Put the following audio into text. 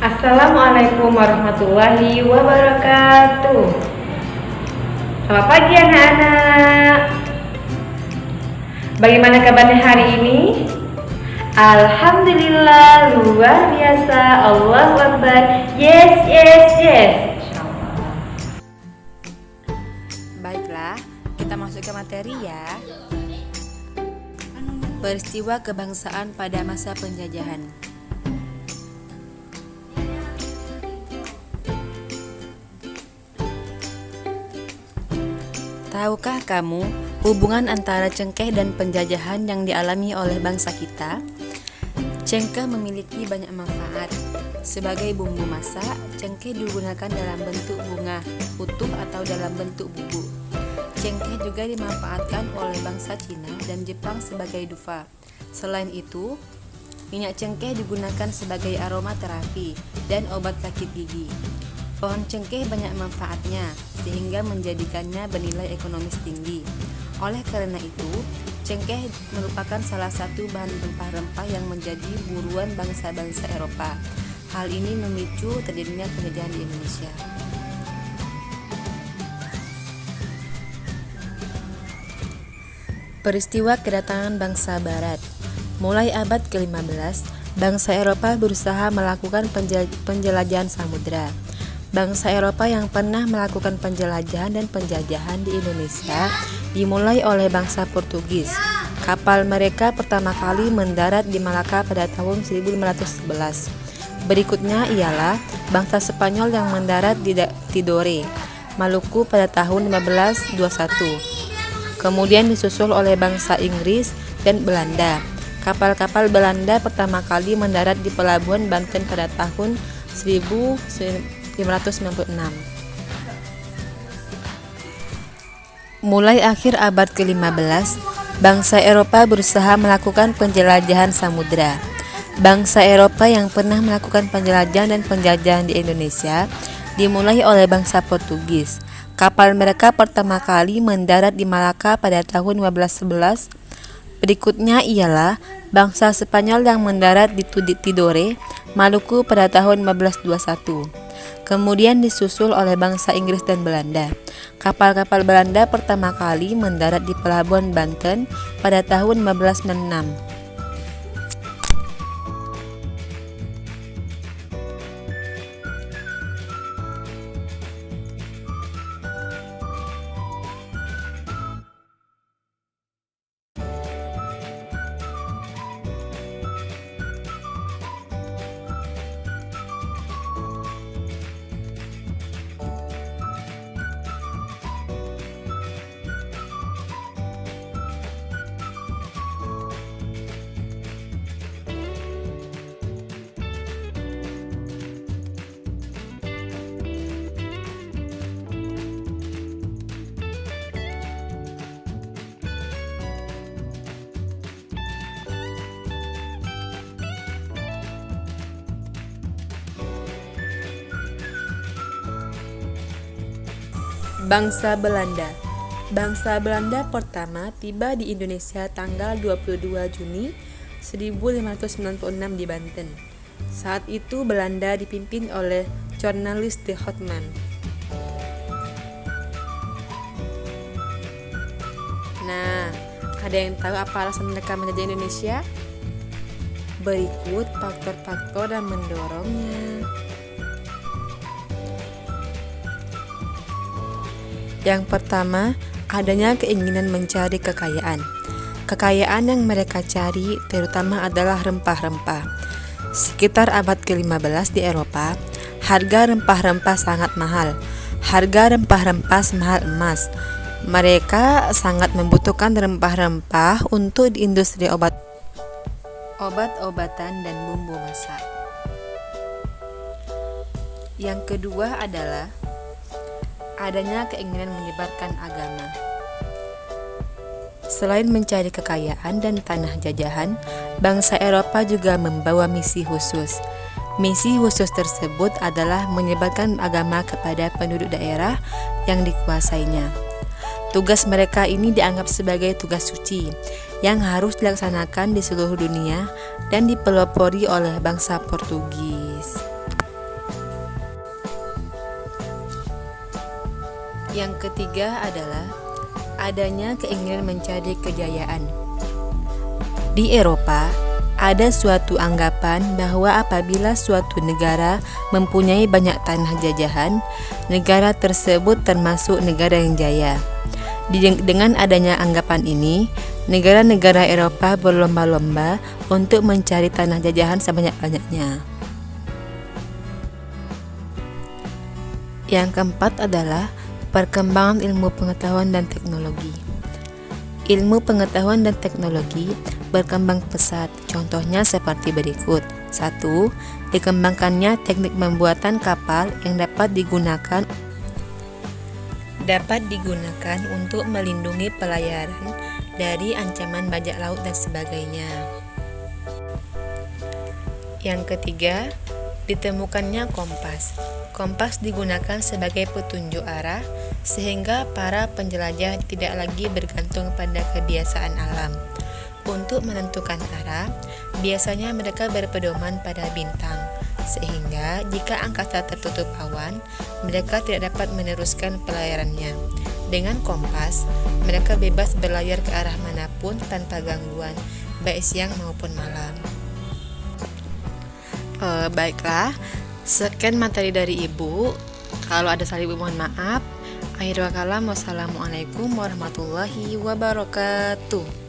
Assalamualaikum warahmatullahi wabarakatuh. Selamat pagi anak-anak. Bagaimana kabarnya hari ini? Alhamdulillah, luar biasa. Allahu Akbar. Yes, yes, yes. Insyaallah. Baiklah, kita masuk ke materi ya. Peristiwa kebangsaan pada masa penjajahan. Tahukah kamu hubungan antara cengkeh dan penjajahan yang dialami oleh bangsa kita? Cengkeh memiliki banyak manfaat. Sebagai bumbu masak, cengkeh digunakan dalam bentuk bunga, utuh atau dalam bentuk bubuk. Cengkeh juga dimanfaatkan oleh bangsa Cina dan Jepang sebagai dufa. Selain itu, minyak cengkeh digunakan sebagai aromaterapi dan obat sakit gigi. Pohon cengkeh banyak manfaatnya, sehingga menjadikannya bernilai ekonomis tinggi. Oleh karena itu, cengkeh merupakan salah satu bahan rempah-rempah yang menjadi buruan bangsa-bangsa Eropa. Hal ini memicu terjadinya penjajahan di Indonesia. Peristiwa kedatangan bangsa Barat. Mulai abad ke-15, bangsa Eropa berusaha melakukan penjelajahan samudera. Bangsa Eropa yang pernah melakukan penjelajahan dan penjajahan di Indonesia dimulai oleh bangsa Portugis. Kapal mereka pertama kali mendarat di Malaka pada tahun 1511. Berikutnya ialah bangsa Spanyol yang mendarat di Tidore, Maluku pada tahun 1521. Kemudian disusul oleh bangsa Inggris dan Belanda. Kapal-kapal Belanda pertama kali mendarat di pelabuhan Banten pada tahun 1596. Mulai akhir abad ke-15, bangsa Eropa berusaha melakukan penjelajahan samudera. Bangsa Eropa yang pernah melakukan penjelajahan dan penjajahan di Indonesia dimulai oleh bangsa Portugis. Kapal mereka pertama kali mendarat di Malaka pada tahun 1511. Berikutnya ialah bangsa Spanyol yang mendarat di Tidore, Maluku pada tahun 1521. Kemudian disusul oleh bangsa Inggris dan Belanda. Kapal-kapal Belanda pertama kali mendarat di pelabuhan Banten pada tahun 1596. Bangsa Belanda. Bangsa Belanda pertama tiba di Indonesia tanggal 22 Juni 1596 di Banten. Saat itu Belanda dipimpin oleh Cornelis de Houtman. Nah, ada yang tahu apa alasan mereka menjajah Indonesia? Berikut faktor-faktor yang mendorongnya. Yang pertama, adanya keinginan mencari kekayaan. Kekayaan yang mereka cari terutama adalah rempah-rempah. Sekitar abad ke-15 di Eropa, harga rempah-rempah sangat mahal. Harga rempah-rempah semahal emas. Mereka sangat membutuhkan rempah-rempah untuk di industri obat-obatan dan bumbu masak. Yang kedua adalah adanya keinginan menyebarkan agama. Selain mencari kekayaan dan tanah jajahan, bangsa Eropa juga membawa misi khusus. Misi khusus tersebut adalah menyebarkan agama kepada penduduk daerah yang dikuasainya. Tugas mereka ini dianggap sebagai tugas suci yang harus dilaksanakan di seluruh dunia dan dipelopori oleh bangsa Portugis. Yang ketiga adalah adanya keinginan mencari kejayaan. Di Eropa, ada suatu anggapan bahwa apabila suatu negara mempunyai banyak tanah jajahan, negara tersebut termasuk negara yang jaya. Dengan adanya anggapan ini, negara-negara Eropa berlomba-lomba untuk mencari tanah jajahan sebanyak-banyaknya. Yang keempat adalah perkembangan ilmu pengetahuan dan teknologi. Ilmu pengetahuan dan teknologi berkembang pesat, contohnya seperti berikut. 1. Dikembangkannya teknik pembuatan kapal yang dapat digunakan untuk melindungi pelayaran dari ancaman bajak laut dan sebagainya. Yang ketiga, ditemukannya kompas. Kompas digunakan sebagai petunjuk arah sehingga para penjelajah tidak lagi bergantung pada kebiasaan alam. Untuk menentukan arah, biasanya mereka berpedoman pada bintang, sehingga jika angkasa tertutup awan, mereka tidak dapat meneruskan pelayarannya. Dengan kompas, mereka bebas berlayar ke arah manapun tanpa gangguan, baik siang maupun malam. Baiklah, sekian materi dari Ibu. Kalau ada salah Ibu mohon maaf. Akhirul kalam, wassalamualaikum warahmatullahi wabarakatuh.